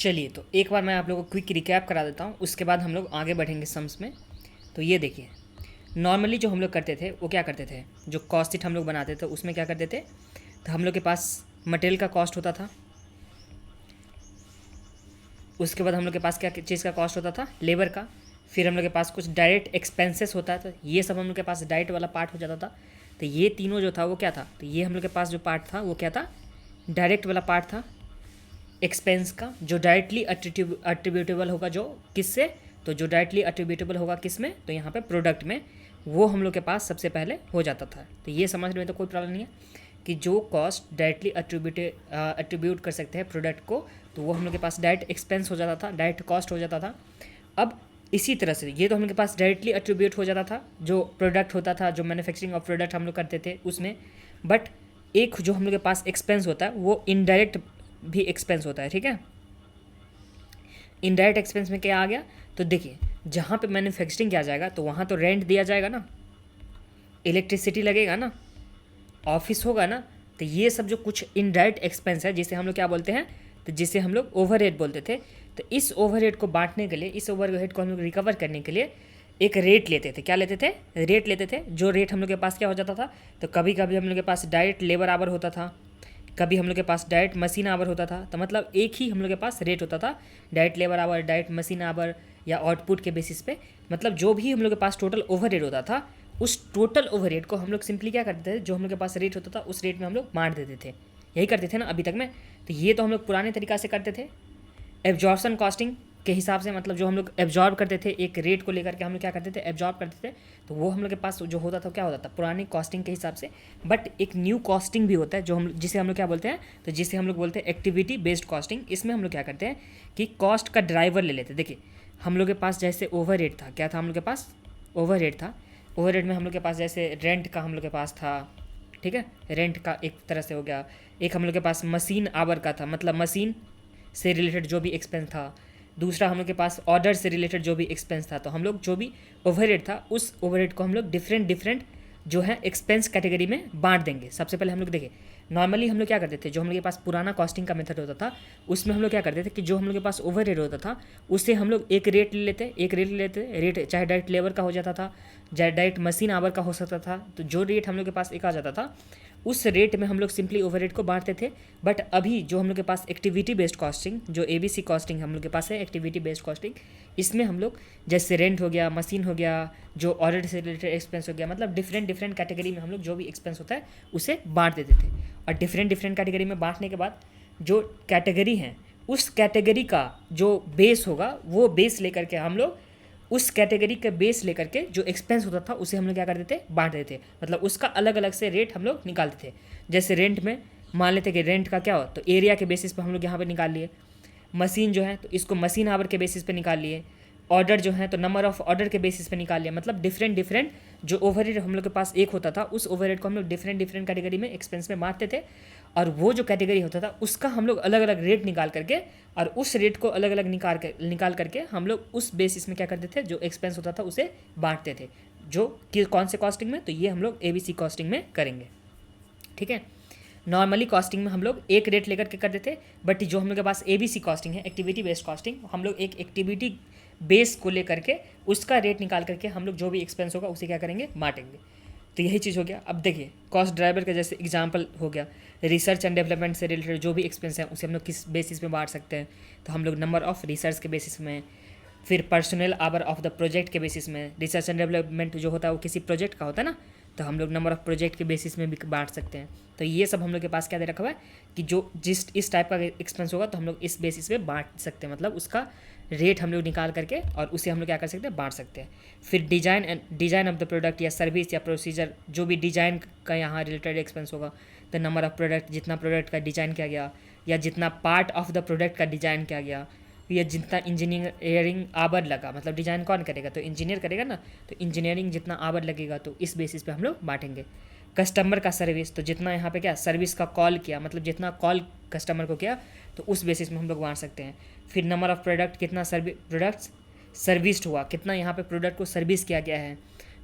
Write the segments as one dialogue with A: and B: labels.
A: चलिए तो एक बार मैं आप लोगों को क्विक रिकैप करा देता हूँ, उसके बाद हम लोग आगे बढ़ेंगे सम्स में। तो ये देखिए, नॉर्मली जो हम लोग करते थे वो क्या करते थे, जो कॉस्ट शीट हम लोग बनाते थे उसमें क्या करते थे, तो हम लोग के पास मटेरियल का कॉस्ट होता था, उसके बाद हम लोग के पास क्या चीज़ का कॉस्ट होता था, लेबर का। फिर हम लोग के पास कुछ डायरेक्ट एक्सपेंसेस होता था, ये सब हम लोग के पास डायरेक्ट वाला पार्ट हो जाता था। तो ये तीनों जो था वो क्या था, तो ये हम लोग के पास जो पार्ट था वो क्या था, डायरेक्ट वाला पार्ट था एक्सपेंस का, जो डायरेक्टली अट्रीब्यूटेबल होगा, जो किससे, तो जो डायरेक्टली अट्रीब्यूटेबल होगा किस में, तो यहाँ पे प्रोडक्ट में, वो हम लोग के पास सबसे पहले हो जाता था। तो ये समझने में तो कोई प्रॉब्लम नहीं है कि जो कॉस्ट डायरेक्टली अट्रीब्यूट कर सकते हैं प्रोडक्ट को, तो वो हम लोग के पास डायरेक्ट एक्सपेंस हो जाता था, डायरेक्ट कॉस्ट हो जाता था। अब इसी तरह से ये तो हम लोग के पास डायरेक्टली अट्रीब्यूट हो जाता था, जो प्रोडक्ट होता था, जो मैन्युफैक्चरिंग ऑफ प्रोडक्ट हम लोग करते थे उसमें। बट एक जो हम लोग के पास एक्सपेंस होता है वो इनडायरेक्ट भी एक्सपेंस होता है, ठीक है। इनडायरेक्ट एक्सपेंस में क्या आ गया, तो देखिए जहाँ पे मैन्युफैक्चरिंग किया जाएगा तो वहाँ तो रेंट दिया जाएगा ना, इलेक्ट्रिसिटी लगेगा ना, ऑफिस होगा ना। तो ये सब जो कुछ इनडायरेक्ट एक्सपेंस है जिसे हम लोग क्या बोलते हैं, तो जिसे हम लोग ओवरहेड बोलते थे। तो इस ओवरहेड को बांटने के लिए, इस ओवरहेड को हम लोग रिकवर करने के लिए एक रेट लेते थे। क्या लेते थे, रेट लेते थे। जो रेट हम लोग के पास क्या हो जाता था, तो कभी कभी हम लोग के पास डायरेक्ट लेबर आवर होता था, कभी हम लोग के पास डायरेक्ट मशीन आवर होता था। तो मतलब एक ही हम लोग के पास रेट होता था, direct labour our, direct machine our या आउटपुट के बेसिस पे। मतलब जो भी हम लोग के पास टोटल ओवरहेड होता था, उस टोटल ओवरहेड को हम लोग सिंपली क्या करते थे, जो हम लोग के पास रेट होता था उस रेट में हम लोग बांट देते थे। यही करते थे ना अभी तक में। तो ये तो हम लोग पुराने तरीका से करते थे एब्जॉर्प्शन कॉस्टिंग के हिसाब से। मतलब जो हम लोग एब्जॉर्ब करते थे एक रेट को लेकर के, हम लोग क्या करते थे, एब्जॉर्ब करते थे। तो वो हम लोग के पास जो होता था क्या होता था, पुरानी कॉस्टिंग के हिसाब से। बट एक न्यू कॉस्टिंग भी होता है जो हम, जिसे हम लोग क्या बोलते हैं, तो जिसे हम लोग बोलते हैं एक्टिविटी बेस्ड कॉस्टिंग। इसमें हम लोग क्या करते हैं कि कॉस्ट का ड्राइवर ले लेते हैं। देखिए हम लोग के पास जैसे ओवर रेट था, क्या था हम लोग के पास, ओवर रेट था। ओवर रेट में हम लोग के पास जैसे रेंट का हम लोग के पास था, ठीक है, रेंट का एक तरह से हो गया। एक हम लोग के पास मशीन आवर का था, मतलब मशीन से रिलेटेड जो भी एक्सपेंस था। दूसरा हम लोग के पास ऑर्डर से रिलेटेड जो भी एक्सपेंस था। तो हम लोग जो भी ओवरहेड था उस ओवरहेड को हम लोग डिफरेंट डिफरेंट जो है एक्सपेंस कैटेगरी में बांट देंगे। सबसे पहले हम लोग देखें, नॉर्मली हम लोग क्या करते थे, जो हम लोग के पास पुराना कॉस्टिंग का मेथड होता था उसमें हम लोग क्या करते थे कि जो हम लोग के पास ओवरहेड होता था उससे हम लोग एक रेट ले लेते, एक रेट ले लेते। रेट चाहे डायरेक्ट लेबर का हो जाता था, चाहे डायरेक्ट मशीन आवर का हो सकता था। तो जो रेट हम लोग के पास एक आ जाता था उस रेट में हम लोग सिंपली ओवरहेड को बांटते थे। बट अभी जो हम लोग के पास एक्टिविटी बेस्ड कॉस्टिंग, जो ABC कॉस्टिंग हम लोग के पास है, एक्टिविटी बेस्ड कॉस्टिंग, इसमें हम लोग जैसे रेंट हो गया, मशीन हो गया, जो ऑर्डर से रिलेटेड एक्सपेंस हो गया, मतलब डिफरेंट डिफरेंट कैटेगरी में हम लोग जो भी एक्सपेंस होता है उसे बांट देते थे। और डिफरेंट डिफरेंट कैटेगरी में बांटने के बाद जो कैटेगरी है उस कैटेगरी का जो बेस होगा वो बेस लेकर के हम लोग उस कैटेगरी के बेस लेकर के जो एक्सपेंस होता था उसे हम लोग क्या करते थे, बांट देते थे। मतलब उसका अलग अलग से रेट हम लोग निकालते थे। जैसे रेंट में मान लेते कि रेंट का क्या हो, तो एरिया के बेसिस पे हम लोग यहाँ पे निकाल लिए। मशीन जो है तो इसको मशीन आवर के बेसिस पे निकाल लिए। ऑर्डर जो है तो नंबर ऑफ ऑर्डर के बेसिस पे निकाल लिया। मतलब डिफरेंट डिफरेंट जो ओवरहेड हम लोग के पास एक होता था उस ओवरहेड को हम लोग डिफरेंट डिफरेंट कैटेगरी में एक्सपेंस में बांटते थे। और वो जो कैटेगरी होता था उसका हम लोग अलग अलग रेट निकाल करके, और उस रेट को अलग अलग निकाल करके हम लोग उस बेसिस में क्या करते थे, जो एक्सपेंस होता था उसे बांटते थे। जो कि कौन से कॉस्टिंग में, तो ये हम लोग ABC कॉस्टिंग में करेंगे, ठीक है। नॉर्मली कॉस्टिंग में हम लोग एक रेट लेकर के करते थे। बट जो हम लोग के पास ABC कॉस्टिंग है, एक्टिविटी बेस्ड कॉस्टिंग, हम लोग एक एक्टिविटी बेस को लेकर के उसका रेट निकाल करके हम लोग जो भी एक्सपेंस होगा उसे क्या करेंगे, बांटेंगे। तो यही चीज़ हो गया। अब देखिए कॉस्ट ड्राइवर का जैसे एग्जांपल हो गया, रिसर्च एंड डेवलपमेंट से रिलेटेड जो भी एक्सपेंस है उसे हम लोग किस बेसिस पे बांट सकते हैं, तो हम लोग नंबर ऑफ रिसर्च के बेसिस में। फिर personal hour of the project के बेसिस में। रिसर्च एंड डेवलपमेंट जो होता है वो किसी प्रोजेक्ट का होता है ना, तो हम लोग नंबर ऑफ प्रोजेक्ट के बेसिस में भी बांट सकते हैं। तो ये सब हम लोग के पास क्या दे रखा हुआ है कि जो इस टाइप का एक्सपेंस होगा तो हम लोग इस बेसिस पे बांट सकते हैं। मतलब उसका रेट हम लोग निकाल करके और उसे हम लोग क्या कर सकते हैं, बांट सकते हैं। फिर डिज़ाइन ऑफ द प्रोडक्ट या सर्विस या प्रोसीजर, जो भी डिज़ाइन का यहाँ रिलेटेड एक्सपेंस होगा, तो नंबर ऑफ प्रोडक्ट, जितना प्रोडक्ट का डिज़ाइन किया गया या जितना पार्ट ऑफ द प्रोडक्ट का डिज़ाइन किया गया, या जितना इंजीनियरिंग आवर लगा। मतलब डिज़ाइन कौन करेगा, तो इंजीनियर करेगा ना, तो इंजीनियरिंग जितना आवर लगेगा तो इस बेसिस पे हम लोग बांटेंगे। कस्टमर का सर्विस, तो जितना यहाँ पे क्या सर्विस का कॉल किया, मतलब जितना कॉल कस्टमर को किया तो उस बेसिस में हम लोग बांट सकते हैं। फिर नंबर ऑफ प्रोडक्ट, कितना प्रोडक्ट्स सर्विस्ड हुआ, कितना यहाँ पे प्रोडक्ट को सर्विस किया गया है।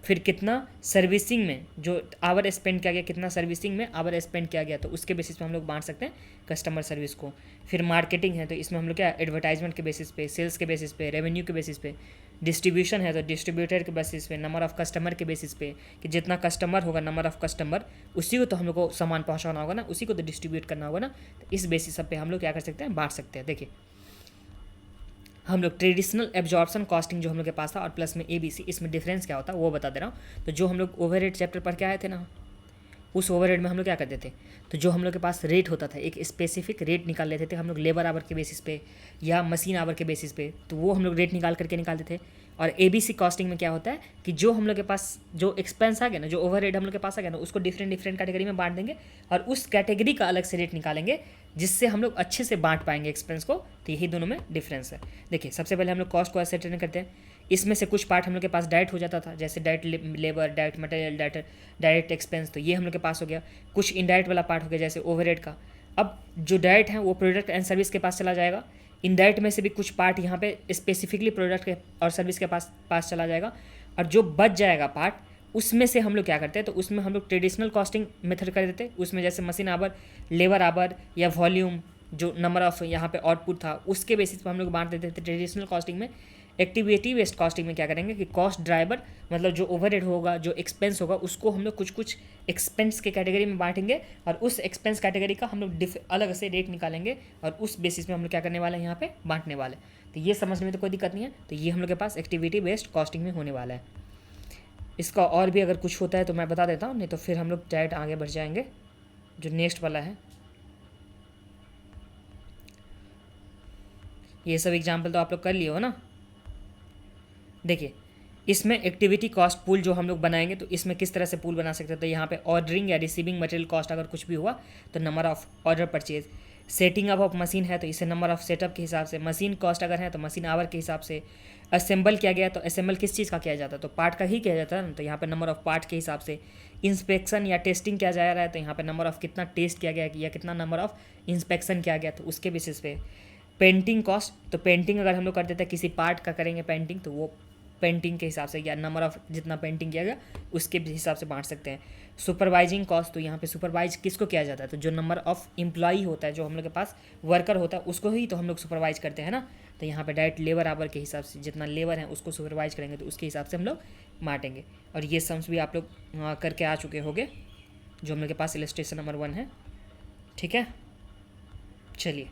A: फिर कितना सर्विसिंग में जो आवर स्पेंड किया गया, कितना सर्विसिंग में आवर स्पेंड किया गया, तो उसके बेसिस पे हम लोग बांट सकते हैं कस्टमर सर्विस को। फिर मार्केटिंग है तो इसमें हम लोग क्या एडवर्टाइजमेंट के बेसिस पे, सेल्स के बेसिस पे, रेवेन्यू के बेसिस पे। डिस्ट्रीब्यूशन है तो डिस्ट्रीब्यूटर के बेसिस पे, नंबर ऑफ कस्टमर के बेसिस पे, कि जितना कस्टमर होगा, नंबर ऑफ कस्टमर, उसी को तो हम लोग को सामान पहुँचाना होगा ना, उसी को तो डिस्ट्रीब्यूट करना होगा ना। तो इस बेसिस पे हम लोग क्या कर सकते हैं, बांट सकते हैं। देखिए हम लोग ट्रेडिशनल एब्जॉर्प्शन कॉस्टिंग जो हम लोग के पास था और प्लस में ABC, इसमें डिफरेंस क्या होता है वो बता दे रहा हूँ। तो जो हम लोग ओवरहेड चैप्टर पढ़ के आए थे ना, उस ओवरहेड में हम लोग क्या करते थे, तो जो हम लोग के पास रेट होता था, एक स्पेसिफिक रेट निकाल लेते थे हम लोग लेबर आवर के बेसिस पे या मशीन आवर के बेसिस पे, तो वो हम लोग रेट निकाल करके निकालते थे। और ABC कॉस्टिंग में क्या होता है कि जो हम लोग के पास जो एक्सपेंस आ गया ना, जो ओवरहेड हम लोग के पास आ गया ना, उसको डिफरेंट डिफरेंट कैटेगरी में बांट देंगे और उस कैटेगरी का अलग से रेट निकालेंगे, जिससे हम लोग अच्छे से बांट पाएंगे एक्सपेंस को। तो यही दोनों में डिफरेंस है। देखिए सबसे पहले हम लोग कॉस्ट को एसेटन करते हैं। इसमें से कुछ पार्ट हम लोग के पास डायरेक्ट हो जाता था, जैसे direct labour, direct material, direct expense, तो ये हम लोग के पास हो गया। कुछ इनडायरेक्ट वाला पार्ट हो गया जैसे ओवरहेड का। अब जो डायरेक्ट है वो प्रोडक्ट एंड सर्विस के पास चला जाएगा। इनडायरेक्ट में से भी कुछ पार्ट यहाँ पे स्पेसिफिकली प्रोडक्ट के और सर्विस के पास चला जाएगा। और जो बच जाएगा पार्ट, उसमें से हम लोग क्या करते हैं, तो उसमें हम लोग ट्रेडिशनल कॉस्टिंग मेथड कर देते हैं। उसमें जैसे मशीन आवर, लेबर आवर या वॉल्यूम, जो नंबर ऑफ यहाँ पे आउटपुट था, उसके बेसिस पर हम लोग बांट देते थे ट्रेडिशनल कॉस्टिंग में। एक्टिविटी बेस्ड कॉस्टिंग में क्या करेंगे कि कॉस्ट ड्राइवर, मतलब जो ओवरहेड होगा, जो एक्सपेंस होगा, उसको हम लोग कुछ कुछ एक्सपेंस के कैटेगरी में बांटेंगे और उस एक्सपेंस कैटेगरी का हम लोग अलग से रेट निकालेंगे और उस बेसिस में हम लोग क्या करने वाले हैं, यहाँ पे बांटने वाले। तो ये समझने में तो कोई दिक्कत नहीं है। तो ये हम लोग के पास एक्टिविटी बेस्ड कॉस्टिंग में होने वाला है। इसका और भी अगर कुछ होता है तो मैं बता देता हूँ, नहीं तो फिर हम लोग डायरेक्ट आगे बढ़ जाएंगे जो नेक्स्ट वाला है। ये सब एग्जाम्पल तो आप लोग कर लिए हो ना। देखिए इसमें एक्टिविटी कॉस्ट पूल जो हम लोग बनाएंगे, तो इसमें किस तरह से पूल बना सकते हैं, तो यहाँ पे ऑर्डरिंग या रिसीविंग मटेरियल कॉस्ट अगर कुछ भी हुआ तो number of order purchase. Setting up of machine है तो इसे नंबर ऑफ सेटअप के हिसाब से। मशीन कॉस्ट अगर है तो मशीन आवर के हिसाब से। असेंबल किया गया तो असेंबल किस चीज़ का किया जाता है, तो पार्ट का ही किया जाता है ना, तो यहाँ पे नंबर ऑफ पार्ट के हिसाब से। इंस्पेक्शन या टेस्टिंग किया जा रहा है तो यहाँ पे नंबर ऑफ कितना टेस्ट किया गया या कितना नंबर ऑफ इंस्पेक्शन किया गया, तो उसके बेसिस पे। पेंटिंग कॉस्ट, तो पेंटिंग अगर हम लोग कर देते हैं किसी पार्ट का करेंगे पेंटिंग, तो वो पेंटिंग के हिसाब से या नंबर ऑफ जितना पेंटिंग किया गया उसके हिसाब से बांट सकते हैं। सुपरवाइजिंग कॉस्ट, तो यहाँ पे सुपरवाइज किसको किया जाता है, तो जो नंबर ऑफ एम्प्लॉई होता है, जो हम लोग के पास वर्कर होता है, उसको ही तो हम लोग सुपरवाइज करते हैं ना। तो यहाँ पे डायरेक्ट लेबर आवर के हिसाब से जितना लेबर है उसको सुपरवाइज करेंगे, तो उसके हिसाब से हम लोग बांटेंगे। और ये सम्स भी आप लोग करके आ चुके होंगे, जो हम लोग के पास इलस्ट्रेशन नंबर 1 है। ठीक है, चलिए।